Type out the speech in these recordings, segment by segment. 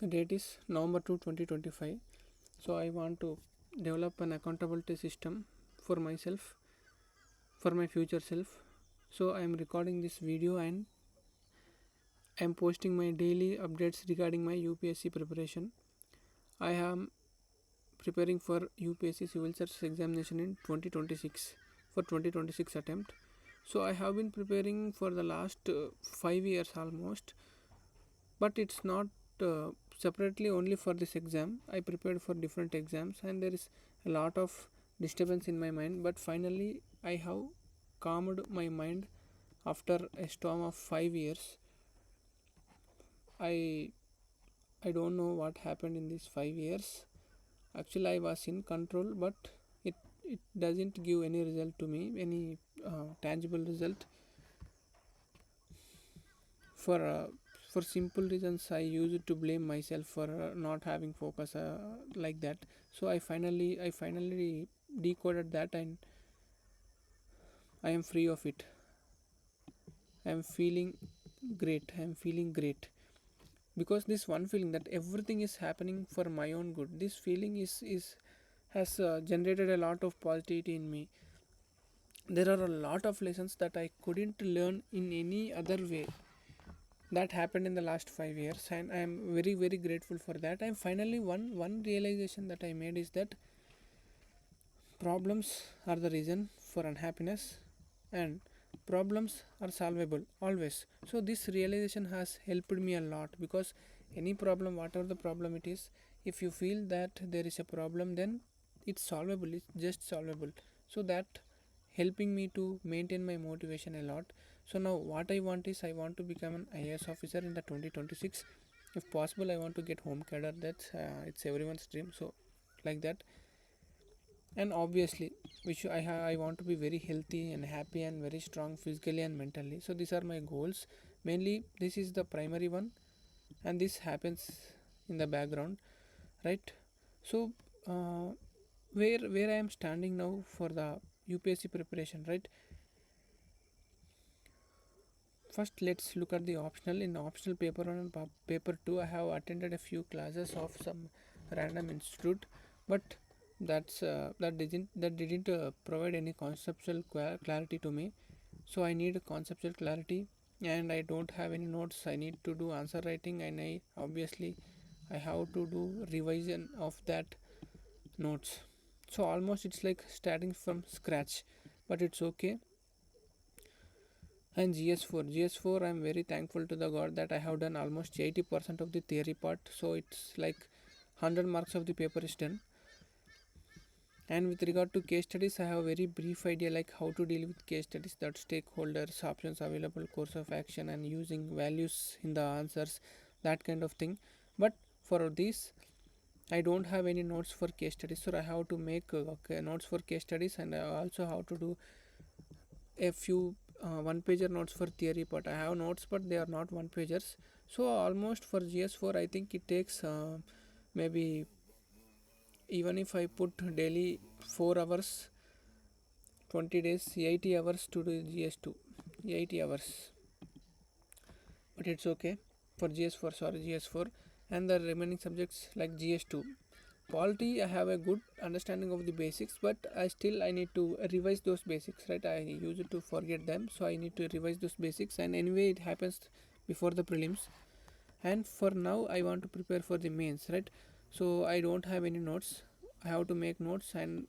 The date is November 2, 2025. So I want to develop an accountability system for myself, for my future self. So I am recording this video and I am posting my daily updates regarding my UPSC preparation. I am preparing for UPSC Civil Service examination in 2026 for 2026 attempt. So I have been preparing for the last 5 years almost, but it's not separately only for this exam. I prepared for different exams and there is a lot of disturbance in my mind, but finally I have calmed my mind after a storm of 5 years. I i don't know what happened in these 5 years. Actually I was in control, but it doesn't give any result to me, any tangible result. For uh, for simple reasons I used to blame myself for not having focus, like that. So I finally decoded that and I am free of it. I am feeling great. I am feeling great because this one feeling that everything is happening for my own good, this feeling is has generated a lot of positivity in me. There are a lot of lessons that I couldn't learn in any other way that happened in the last 5 years, and I am very grateful for that. And finally one realization that I made is that problems are the reason for unhappiness and problems are solvable always. So this realization has helped me a lot because any problem, whatever the problem it is, if you feel that there is a problem, then it's solvable, it's just solvable. So that helping me to maintain my motivation a lot. So now what I want is I want to become an IAS officer in the 2026. If possible I want to get home cadre. That's it's everyone's dream. So like that. And obviously I want to be very healthy and happy and very strong physically and mentally. So these are my goals. Mainly this is the primary one and this happens in the background, right? So uh, where I am standing now for the UPSC preparation, right? First let's look at the optional. In optional paper 1 and paper 2 I have attended a few classes of some random institute, but that didn't provide any conceptual clarity to me. So I need a conceptual clarity and I don't have any notes. I need to do answer writing and I obviously I have to do revision of that notes. So almost it's like starting from scratch, but it's okay. And gs4 I'm very thankful to the god that I have done almost 80% of the theory part. So it's like 100 marks of the paper is done. And with regard to case studies, I have a very brief idea like how to deal with case studies, that stakeholders, options available, course of action, and using values in the answers, that kind of thing. But for this, I don't have any notes for case studies, so I have to make notes for case studies, and I also have to do a few one pager notes for theory part. I have notes, but they are not one pagers. So almost for GS4, I think it takes maybe, even if I put daily 4 hours, 20 days, 80 hours to do GS2, 80 hours. But it's okay for GS4, sorry, GS4, and the remaining subjects like GS2. Polity, I have a good understanding of the basics, but I need to revise those basics, right? I used to forget them, so I need to revise those basics, and anyway, it happens before the prelims. And for now, I want to prepare for the mains, right? So I don't have any notes. I have to make notes and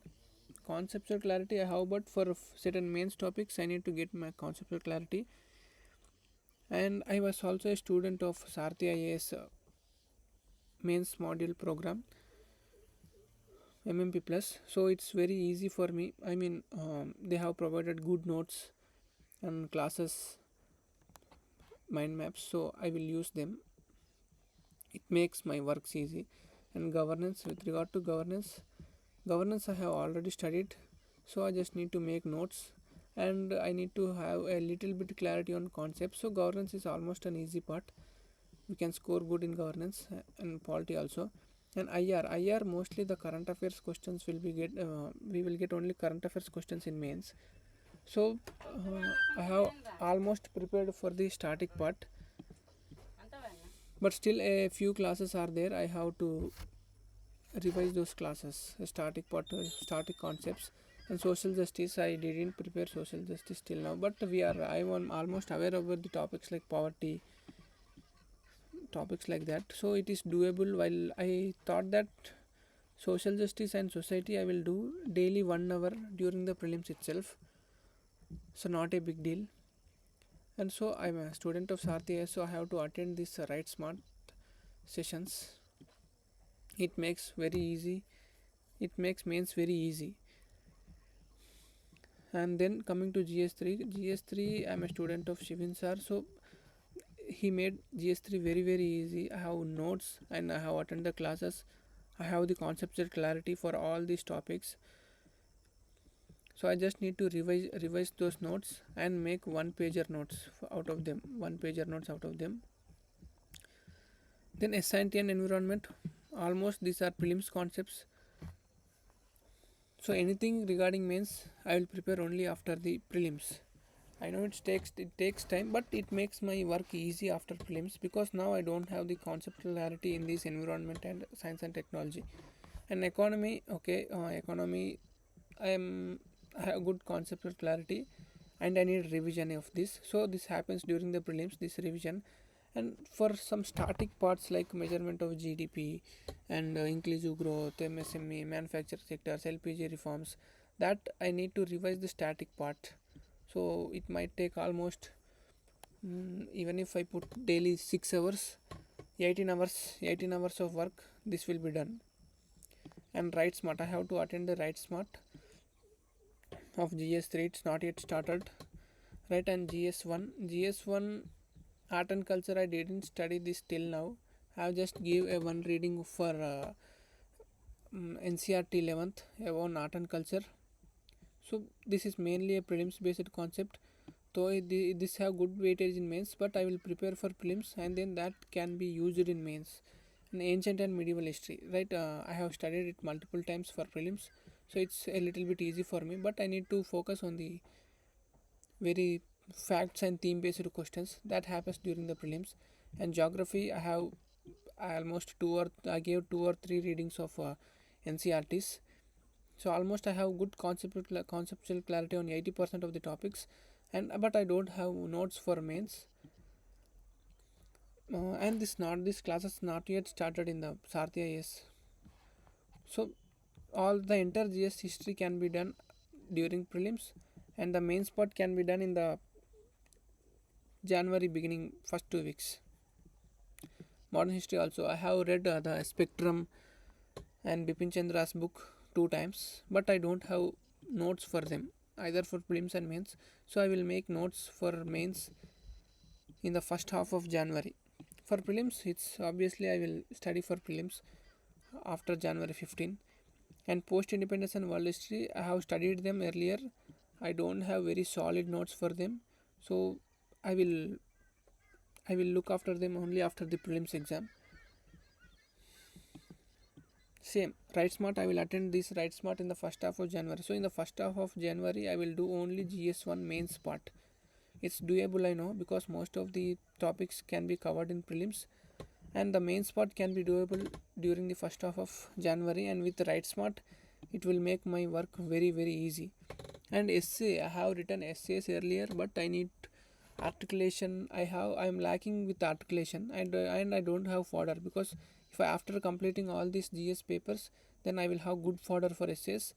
conceptual clarity I have, but for certain mains topics, I need to get my conceptual clarity. And I was also a student of Sarthi IAS mains module program, MMP plus. So it's very easy for me. I mean, they have provided good notes and classes, mind maps, so I will use them. It makes my works easy. And governance, with regard to governance I have already studied, so I just need to make notes and I need to have a little bit clarity on concepts. So governance is almost an easy part. We can score good in governance and polity also. And IR mostly the current affairs questions will be we will get only current affairs questions in mains. So I have almost prepared for the static part. but still a few classes are there. I have to revise those classes, static part, static concepts. And social justice, I didn't prepare social justice till now, but I am almost aware about the topics like poverty, topics like that, so it is doable. While I thought that social justice and society I will do daily 1 hour during the prelims itself, so not a big deal. And so I'm a student of Sarthi, so I have to attend this right smart sessions. It makes very easy, it makes mains very easy. And then coming to gs3, I'm a student of Shivin sir, so he made gs3 very easy. I have notes and I have attended the classes. I have the conceptual clarity for all these topics, so I just need to revise those notes and make one pager notes out of them, one pager notes out of them. Then SINT and environment, almost these are prelims concepts. So anything regarding mains, I will prepare only after the prelims. I know it takes time, but it makes my work easy after prelims, because now I don't have the conceptual clarity in this environment and science and technology. And economy, okay, economy, I have good conceptual clarity, and I need revision of this. So this happens during the prelims, this revision. And for some static parts like measurement of GDP and inclusive growth, MSME, manufacturing sectors, LPG reforms, that I need to revise the static part. So it might take almost, even if I put daily 6 hours, 18 hours of work, this will be done. And right smart, I have to attend the right smart of GS3, it's not yet started, right? And gs1 art and culture, I didn't study this till now. I have just give a one reading for NCRT 11th about art and culture. So this is mainly a prelims based concept, though this have good weightage in mains, but I will prepare for prelims and then that can be used in mains. In ancient and medieval history, right, I have studied it multiple times for prelims, so it's a little bit easy for me, but I need to focus on the very facts and theme based questions that happens during the prelims. And geography, I almost I gave 2 or 3 readings of NCRTs, so almost I have good conceptual clarity on 80% of the topics. And but I don't have notes for mains. And this class is not yet started in the Sarthya IS. So all the entire GS history can be done during prelims, and the mains part can be done in the January beginning first 2 weeks. Modern history also, I have read the Spectrum and Bipin Chandra's book 2 times, but I don't have notes for them either for prelims and mains. So I will make notes for mains in the first half of January. For prelims, it's obviously I will study for prelims after January 15. And post independence and world history, I have studied them earlier. I don't have very solid notes for them, so I will I will look after them only after the prelims exam. Same, right smart, I will attend this right smart in the first half of January. So in the first half of January, I will do only GS1 mains part. It's doable, I know, because most of the topics can be covered in prelims, and the mains part can be doable during the first half of January. And with the right smart, it will make my work very easy. And essay, I have written essays earlier, but I need articulation. I'm lacking with articulation, and I don't have fodder, because if I, after completing all these GS papers, then I will have good fodder for essays.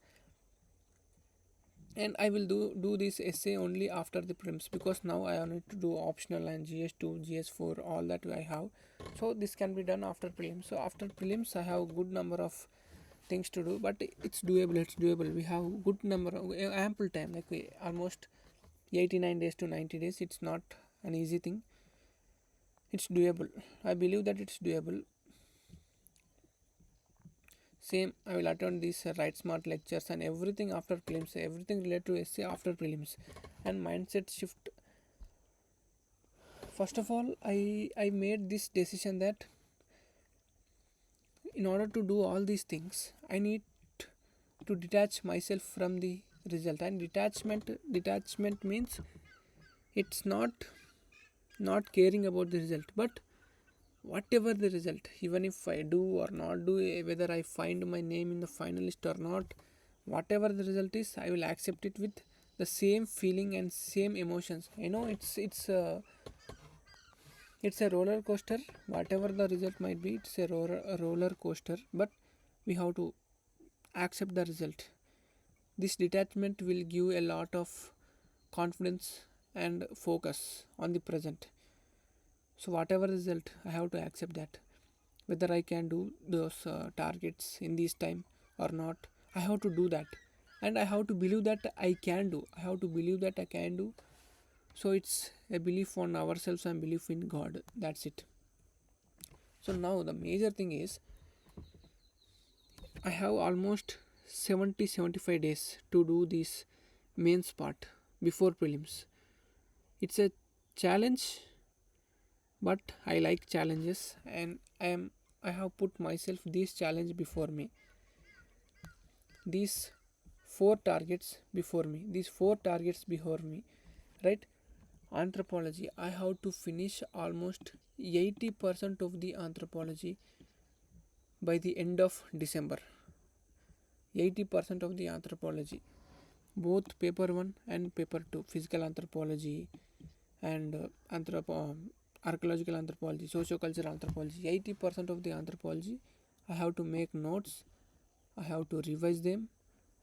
And I will do this essay only after the prelims, because now I need to do optional and GS2 GS4 all that I have. So this can be done after prelims. So after prelims I have good number of things to do, but it's doable. We have good number of ample time, like almost 89 days to 90 days. It's not an easy thing, it's doable. I believe that it's doable. Same, I will attend these right smart lectures and everything after prelims, everything related to essay after prelims. And mindset shift, first of all, I made this decision that in order to do all these things I need to detach myself from the result. And detachment means it's not caring about the result, but whatever the result, even if I do or not do, whether I find my name in the finalist or not, whatever the result is, I will accept it with the same feeling and same emotions. I know it's a roller coaster. Whatever the result might be, it's a roller coaster, but we have to accept the result. This detachment will give a lot of confidence and focus on the present. So whatever result, I have to accept that. Whether I can do those targets in this time or not, I have to do that. And I have to believe that I can do. I have to believe that I can do. So it's a belief on ourselves and belief in God. That's it. So now the major thing is I have almost 70-75 days to do this mains part before prelims. It's a challenge, but I like challenges, and I have put myself this challenge before me. These four targets before me. These four targets before me, right? Anthropology. I have to finish almost 80% of the anthropology by the end of December. 80% of the anthropology, both paper 1 and paper 2, physical anthropology and archaeological anthropology, sociocultural anthropology. 80% of the anthropology, I have to make notes, I have to revise them,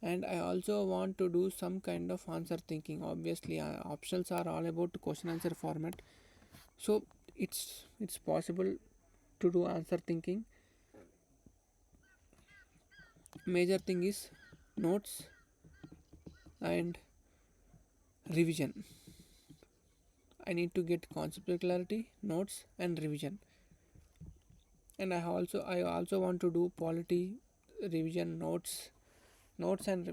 and I also want to do some kind of answer thinking. Obviously, options are all about question answer format, so it's possible to do answer thinking. Major thing is notes and revision. I need to get conceptual clarity, notes, and revision. And I also want to do polity, revision,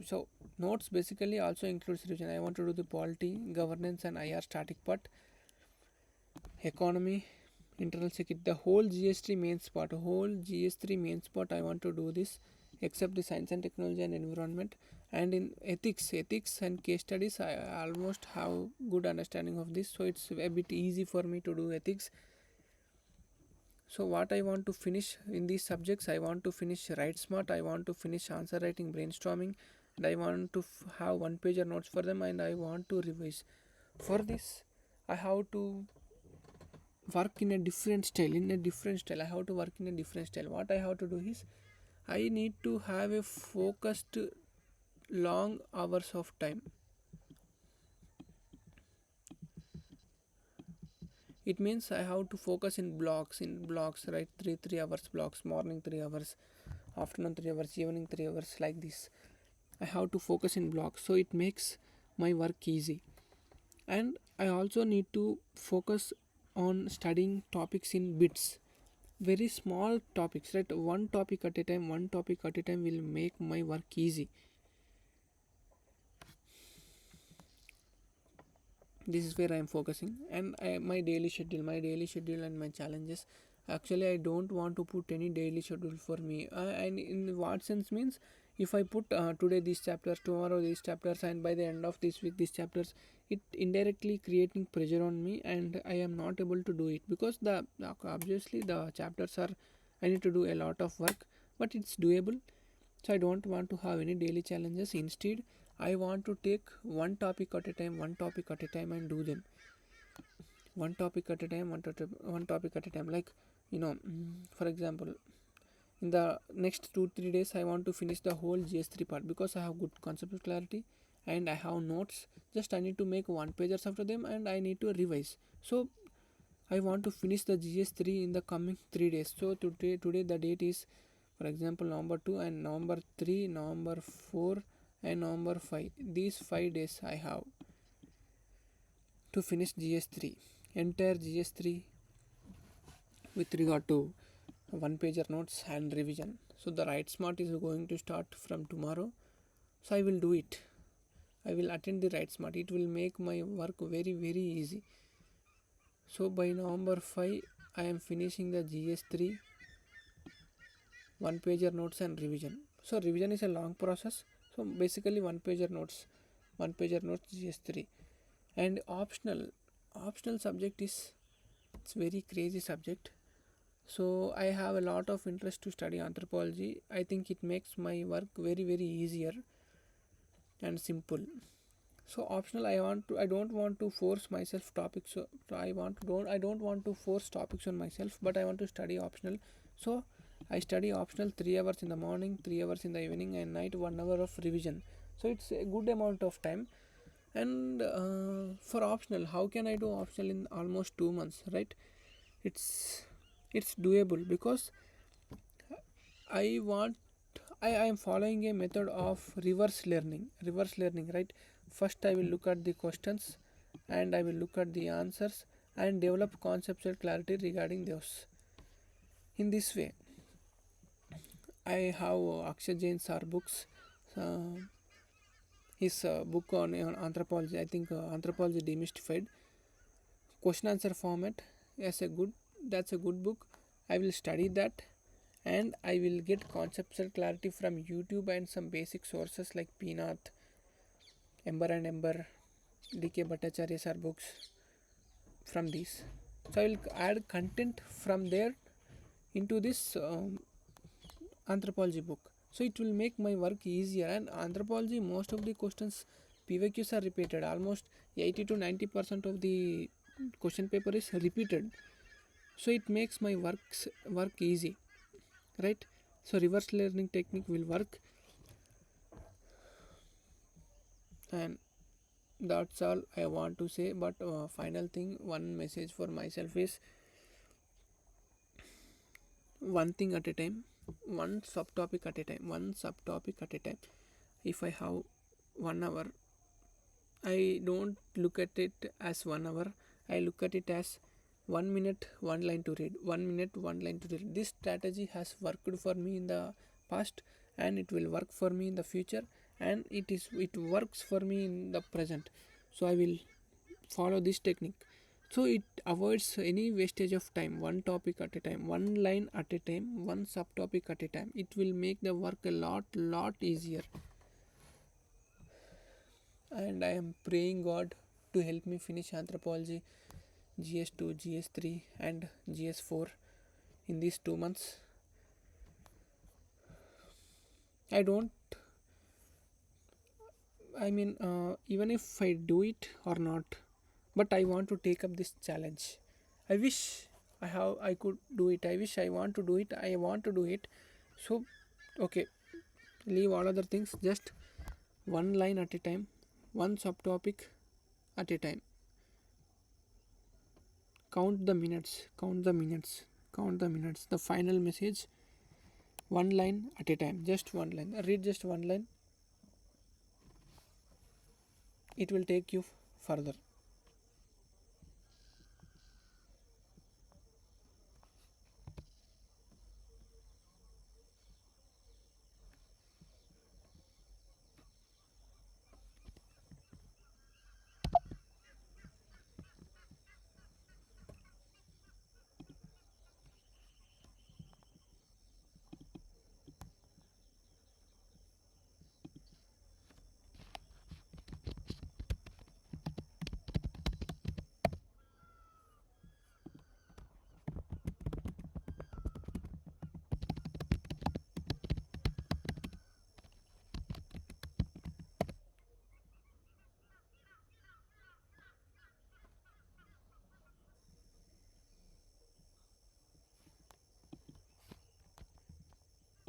so notes basically also includes revision. I want to do the polity, governance, and IR static part, economy, internal security, the whole GS3 mains part, I want to do this, except the science and technology and environment. And in ethics and case studies, I almost have good understanding of this, so it's a bit easy for me to do ethics. So what I want to finish in these subjects, I want to finish write smart, I want to finish answer writing, brainstorming, and I want to have one pager notes for them, and I want to revise. For this, I have to work in a different style. I have to work in a different style. What I have to do is, I need to have a focused long hours of time. It means I have to focus in blocks, right? Three hours blocks, morning 3 hours, afternoon 3 hours, evening 3 hours, like this. I have to focus in blocks, so it makes my work easy. And I also need to focus on studying topics in bits, very small topics, right? One topic at a time, will make my work easy. This is where I am focusing. And my daily schedule and my challenges, actually I don't want to put any daily schedule for me, and in what sense means, if I put today these chapters, tomorrow these chapters, and by the end of this week these chapters, it indirectly creating pressure on me, and I am not able to do it, because the obviously the chapters are, I need to do a lot of work, but it's doable. So I don't want to have any daily challenges. Instead, I want to take one topic at a time, and do them. One topic at a time, one topic at a time. Like, for example, in the next 2-3 days, I want to finish the whole GS3 part, because I have good conceptual clarity and I have notes. Just I need to make one pages after them, and I need to revise. So I want to finish the GS3 in the coming 3 days. So today the date is, for example, November 2 and November 3, November 4 and November 5. These 5 days I have to finish GS3, entire GS3, with regard to one pager notes and revision. So the Write Smart is going to start from tomorrow. So I will do it. I will attend the Write Smart. It will make my work very, very easy. So by November 5, I am finishing the GS3, one pager notes and revision. So revision is a long process. So basically one pager notes GS3. And optional subject is, it's very crazy subject. So I have a lot of interest to study anthropology. I think it makes my work very easier and simple. So optional, I don't want to force myself topics. So I don't want to force topics on myself, but I want to study optional. So I study optional 3 hours in the morning, 3 hours in the evening, and night 1 hour of revision. So it's a good amount of time. And for optional, how can I do optional in almost 2 months, right? It's it's doable because I want I am following a method of reverse learning, right? First I will look at the questions and I will look at the answers and develop conceptual clarity regarding those. In this way, I have Akshay Jain's books, uh, his book on anthropology, I think Anthropology Demystified, question answer format. Yes, a good that's a good book. I will study that, and I will get conceptual clarity from YouTube and some basic sources like Peanuth, Ember and Ember, DK Bhattacharya's are books from these. So I will add content from there into this anthropology book. So it will make my work easier. And anthropology, most of the questions PVQs are repeated. Almost 80 to 90% of the question paper is repeated. So it makes my work easy, right? So reverse learning technique will work, and that's all I want to say. But final thing, one message for myself is one thing at a time, one subtopic at a time, one subtopic at a time. If I have 1 hour, I don't look at it as 1 hour. I look at it as 1 minute, one line to read. 1 minute, one line to read. This strategy has worked for me in the past, and it will work for me in the future, and it works for me in the present. So I will follow this technique. So it avoids any wastage of time. One topic at a time, one line at a time, one subtopic at a time. It will make the work a lot easier. And I am praying God to help me finish anthropology GS2, GS3, and GS4 in these 2 months. I don't, I mean, even if I do it or not, but I want to take up this challenge. I wish I could do it. I wish I want to do it. I want to do it. So, okay, leave all other things, just one line at a time, one subtopic at a time. Count the minutes, count the minutes, count the minutes. The final message, one line at a time, just one line. Read just one line, it will take you further.